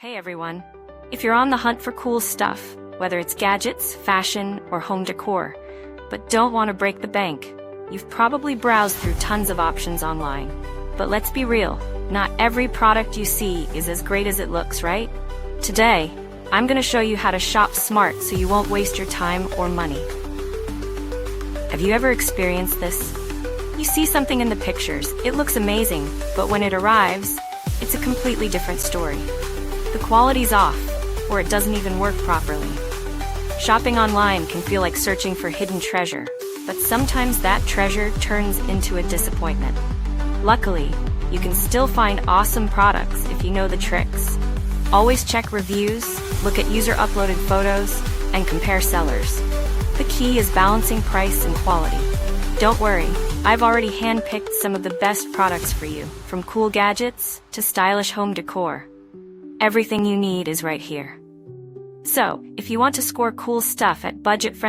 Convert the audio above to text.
Hey everyone! If you're on the hunt for cool stuff, whether it's gadgets, fashion, or home decor, but don't want to break the bank, you've probably browsed through tons of options online. But let's be real, not every product you see is as great as it looks, right? Today, I'm going to show you how to shop smart so you won't waste your time or money. Have you ever experienced this? You see something in the pictures, it looks amazing, but when it arrives, it's a completely different story. The quality's off, or it doesn't even work properly. Shopping online can feel like searching for hidden treasure, but sometimes that treasure turns into a disappointment. Luckily, you can still find awesome products if you know the tricks. Always check reviews, look at user-uploaded photos, and compare sellers. The key is balancing price and quality. Don't worry, I've already handpicked some of the best products for you, from cool gadgets to stylish home decor. Everything you need is right here. So, if you want to score cool stuff at budget-friendly